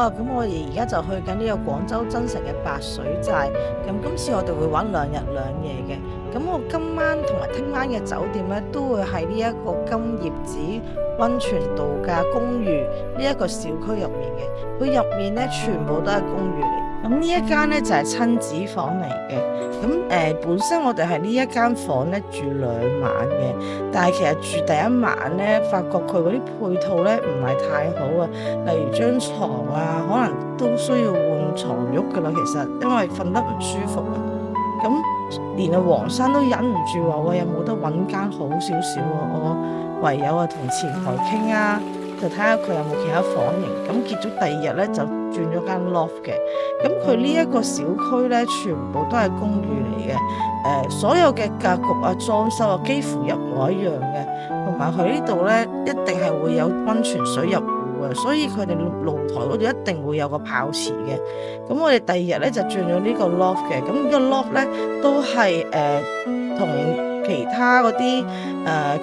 啊，咁我哋而家就去緊呢個廣州增城嘅白水寨。咁今次我哋會玩2日2夜嘅。咁我今晚同埋聽晚嘅酒店咧，都會喺呢一個金葉子溫泉度假公寓呢一個小區入面嘅。佢入面咧全部都係公寓嚟。咁呢一間咧就係親子房嚟嘅。咁本身我哋係呢一間房咧住2晚嘅，但係其實住第1晚咧，發覺佢嗰啲配套咧唔係太好啊。例如張床啊，可能都需要換床褥噶啦。其實因為瞓得唔舒服啊。咁連阿黃生都忍唔住話：喂，有冇得揾間好少少啊？我唯有同前台傾啊，就睇下佢有冇其他房型。咁結咗第2日咧，就轉咗間 loft 嘅。咁佢呢一個小區咧，全部都係公寓嚟嘅。所有嘅格局啊、裝修啊，幾乎一模一樣嘅。同埋佢呢度咧，一定係會有溫泉水入戶嘅，所以佢哋露台嗰度一定會有個泡池嘅。咁我哋第2日咧就轉咗呢個 loft 嘅。咁呢個 loft 咧都係同其他嗰啲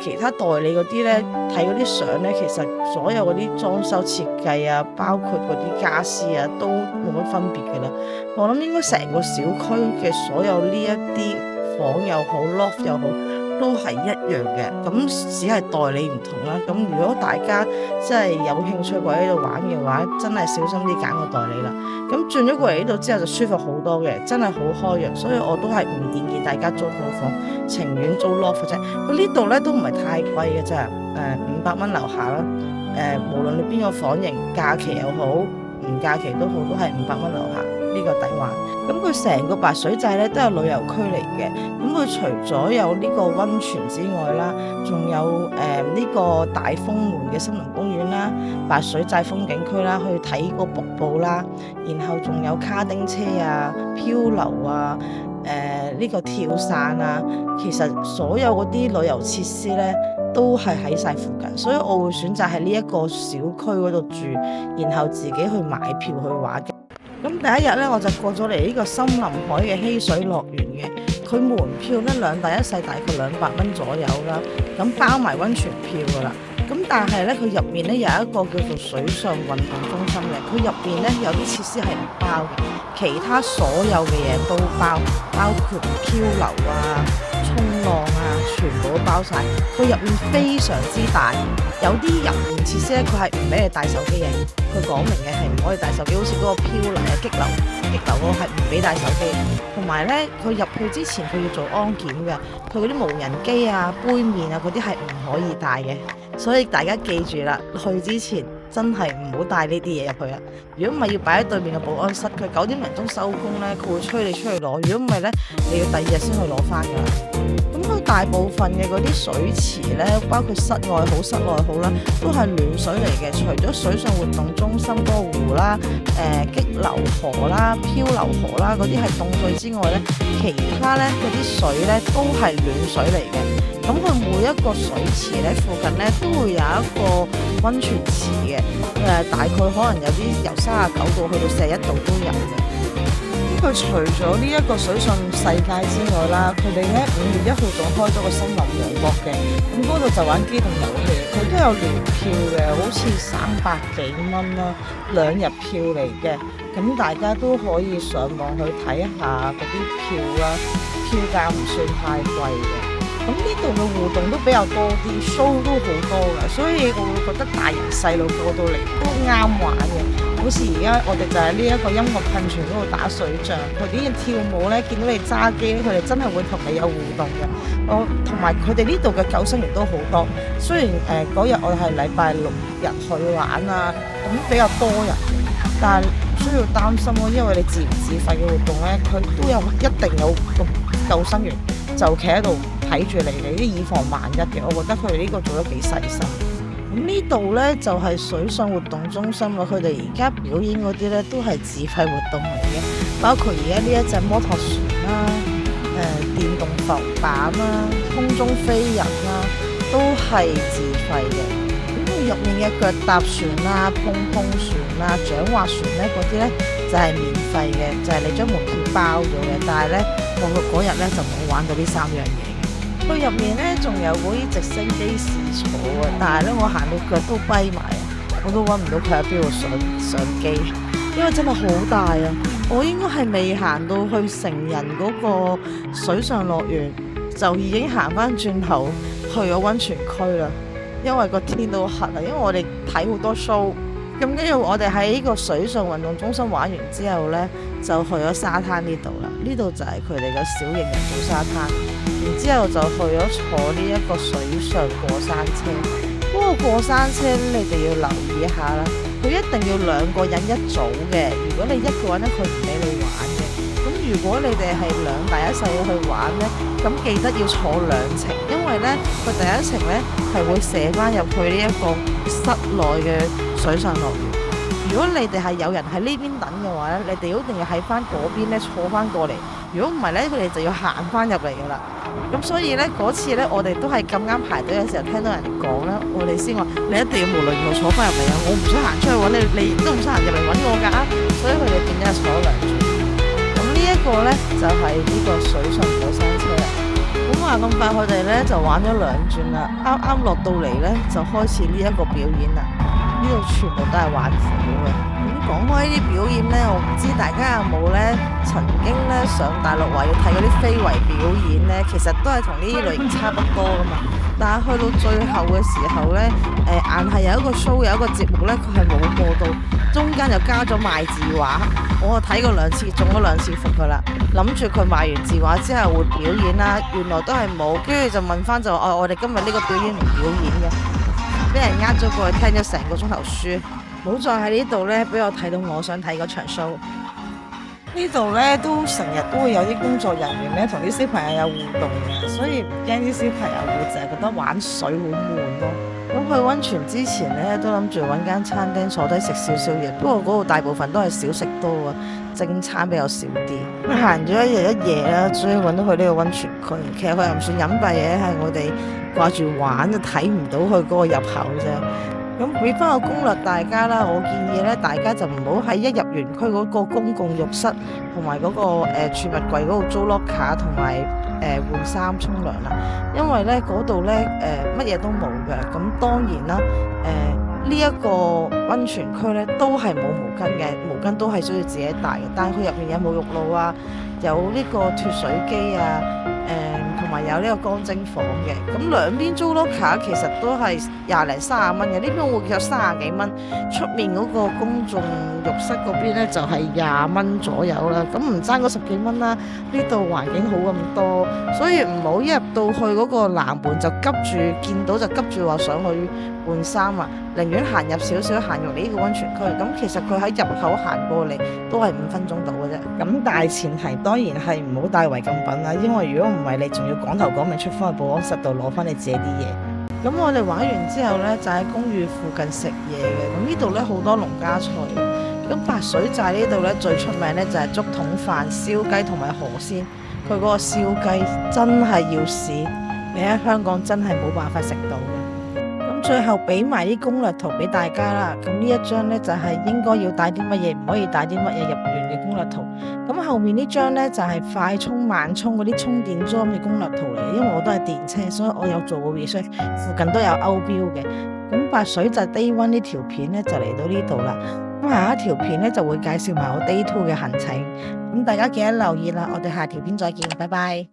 其他代理嗰啲咧睇嗰啲相咧，其實所有嗰啲裝修設計啊，包括嗰啲家私啊，都冇乜分別嘅啦。我諗應該成個小區嘅所有呢一啲房又好 loft 又好，都係一樣嘅。咁只係代理唔同啦。咁如果大家真係有興趣過嚟呢度玩嘅話，真係小心啲揀個代理啦。咁轉咗過嚟呢度之後就舒服好多嘅，真係好開揚，所以我都係唔建議大家租套房，情願租 loft 啫。佢呢度咧都唔係太貴嘅啫，500蚊樓下啦。無論你邊個房型，假期又好，唔假期都好，都係500蚊樓下呢個抵玩。咁佢成個白水寨咧都係旅遊區嚟嘅。咁佢除咗有呢個溫泉之外啦，仲有呢個大豐門嘅森林公園啦、白水寨風景區啦，去睇個瀑布啦，然後仲有卡丁車啊、漂流啊、呢個跳傘啊，其實所有嗰啲旅遊設施咧都係喺晒附近，所以我會選擇喺呢一個小區嗰度住，然後自己去買票去玩嘅。咁第1日咧，我就過咗嚟呢個森林海嘅嬉水樂園嘅。佢門票咧2大1細大概200蚊左右啦，咁包埋溫泉票噶啦。咁但係咧，佢入面咧有一個叫做水上運動中心嘅，佢入面咧有啲設施係唔包嘅，其他所有嘅嘢都包，包括漂流啊、衝浪啊，全部都包晒。佢入面非常之大，有啲入面設施咧，佢係唔俾你帶手機嘅，佢講明嘅係唔可以帶手機，好似嗰個漂流啊、激流嗰個係唔俾帶手機。同埋咧，佢入去之前佢要做安檢嘅，佢嗰啲無人機啊、杯麵啊嗰啲係唔可以帶嘅。所以大家記住啦，去之前真係唔好帶呢啲嘢入去啦。如果唔係要擺喺對面嘅保安室，佢9點零鐘收工咧，佢會催你出去攞。如果唔係咧，你要第2日先去攞翻㗎啦。咁佢大部分嘅嗰啲水池咧，包括室外好、室內好啦，都係暖水嚟嘅。除咗水上活動中心嗰個湖啦、激流河啦、漂流河啦嗰啲係凍水之外咧，其他咧嗰啲水咧都係暖水嚟嘅。咁佢每一個水池咧附近咧都會有一個溫泉池嘅，大概可能有啲由39度去到41度都有嘅。咁佢除咗呢一個水上世界之外啦，佢哋咧5月1號仲開咗個森林王國嘅，咁嗰度就玩機動遊戲，佢都有聯票嘅，好似300幾蚊啦，2日票嚟嘅。咁大家都可以上網去睇下嗰啲票啦，票價唔算太貴嘅。咁呢度嘅互動都比較多啲 show 都好多㗎，所以我會覺得大人細路過到嚟都啱玩嘅。好似而家我哋就喺呢一個音樂噴泉嗰度打水仗，佢哋跳舞咧，見到你揸機咧，佢哋真係會同你有互動嘅。同埋佢哋呢度嘅救生員都好多。雖然嗰日我係禮拜6日去玩啊，咁比較多人，但係唔需要擔心咯，因為你自唔自費嘅活動咧，佢都有一定有個救生員就企喺度睇住你啲以防萬一嘅。我覺得佢哋呢個做得幾細心。咁呢度呢，就係水上活動中心啦，佢哋而家表演嗰啲呢，都係自費活動嚟嘅，包括而家呢一隻摩托船啦、電動浮板啦、空中飛人啦，都係自費嘅。咁佢入面嘅腳踏船啦、碰碰船啦、槳劃船呢嗰啲呢，就係免費嘅，就係你將門票包咗嘅。但係呢，我嗰日呢，就冇玩到呢3樣嘢。佢入面咧仲有嗰啲直升機試坐啊，但係咧我行到腳都跛埋，我都揾唔到佢喺邊度上機。因為真係好大啊！我應該係未行到去成人嗰個水上樂園，就已經行翻轉頭去咗溫泉區啦。因為個天都黑啊，因為我哋睇好多 show，咁跟住我哋喺呢個水上運動中心玩完之後呢，就去咗沙灘呢度啦。呢度就係佢哋嘅小型人造沙灘，然之後就去咗坐呢一個水上過山車。不過過山車你哋要留意一下啦，佢一定要2個人一組嘅。如果你一個人咧，佢唔俾你玩嘅。咁如果你哋係2大1細去玩呢，咁記得要坐2程，因為呢，佢第1程呢係會射翻入去呢一個室內嘅水上樂園。如果你哋係有人喺呢邊等嘅話呢，你哋一定要喺翻嗰邊呢坐翻過嚟。如果唔係呢，佢哋就要行翻入嚟噶啦。咁所以呢，嗰次呢，我哋都係咁啱排隊嘅時候聽到人哋講啦，我哋先話你一定要無論如何坐翻入嚟啊！我唔想行出去揾你，你都唔想行入嚟揾我㗎。所以佢哋變咗係坐咗2轉。咁呢一個呢，就係呢個水上過山車啦。咁話咁快，佢哋呢就玩咗2轉啦，啱啱落到嚟呢，就開始呢一個表演啦。呢度全部都係玩虎嘅。咁講開呢啲表演呢，我唔知大家有冇呢曾經呢上大陸話要睇嗰啲非遺表演呢，其實都係同呢啲類型差不多噶嘛。但係去到最後嘅時候呢，硬係有一個 show 有一個節目呢，佢係冇播到，中間又加咗賣字畫。我睇過2次，中咗2次伏噶啦，諗住佢賣完字畫之後會表演啦，原來都係冇，跟住就問翻就我哋今日呢個表演唔表演嘅。俾人呃咗過去聽咗成個鐘頭書，冇再喺呢度呢，俾我睇到我想睇嗰場 show。呢度呢，都成日都會有啲工作人員呢同啲小朋友有互動嘅，所以唔驚啲小朋友會淨係覺得玩水好悶咯。咁去溫泉之前呢，都諗住揾間餐廳坐低食少少嘢，不過嗰度大部分都係小食多啊，正餐比較少啲。行咗1日1夜啦，終於揾到去呢個溫泉區。其實佢又唔算隱蔽嘅，係我哋掛住玩就睇唔到佢嗰個入口啫。咁俾翻個攻略大家啦，我建議咧大家就唔好喺一入園區嗰個公共浴室同埋嗰個儲物櫃嗰度租 locker 同埋換衫沖涼啦，因為咧嗰度咧乜嘢都冇嘅。咁當然啦，呢一個溫泉區咧都係冇毛巾嘅，毛巾都係需要自己帶嘅。但係佢入面有沐浴露啊，有呢個脫水機啊，同埋有呢個乾蒸房嘅。咁兩邊租 locker 其實都係20零30蚊嘅，呢邊會有30幾蚊，出面嗰個公眾浴室嗰邊咧就係20蚊左右啦。咁唔爭嗰10幾蚊啦，呢度環境好咁多，所以唔好一入到去嗰個南門就急住見到就急住話上去換衫啊，寧願行入少少，行入呢個溫泉區。咁其實佢喺入口行過嚟都係5分鐘到嘅啫。咁大前提當然係唔好帶違禁品啦，因為如果唔係你仲要講頭講尾出翻去保安室度攞翻你自己啲嘢。咁我哋玩完之後呢，就喺公寓附近食嘢嘅。咁呢度呢，好多農家菜。咁白水寨呢度呢，最出名呢就係竹筒飯、燒雞同埋河鮮。佢嗰個燒雞真係要試，你喺香港真係冇辦法食到嘅。最後俾埋啲攻略圖俾大家啦，咁呢一張呢，就係應該要帶啲乜嘢，唔可以帶啲乜嘢入園嘅攻略圖。咁後面呢張呢，就係快充慢充嗰啲充電樁嘅攻略圖嚟，因為我都係電車，所以我有做過 research，附近都有歐標嘅。咁白水寨 Day 1呢條片呢，就嚟到呢度啦，咁下一條片呢，就會介紹埋我 Day 2嘅行程，咁大家記得留意啦，我哋下條片再見，拜拜。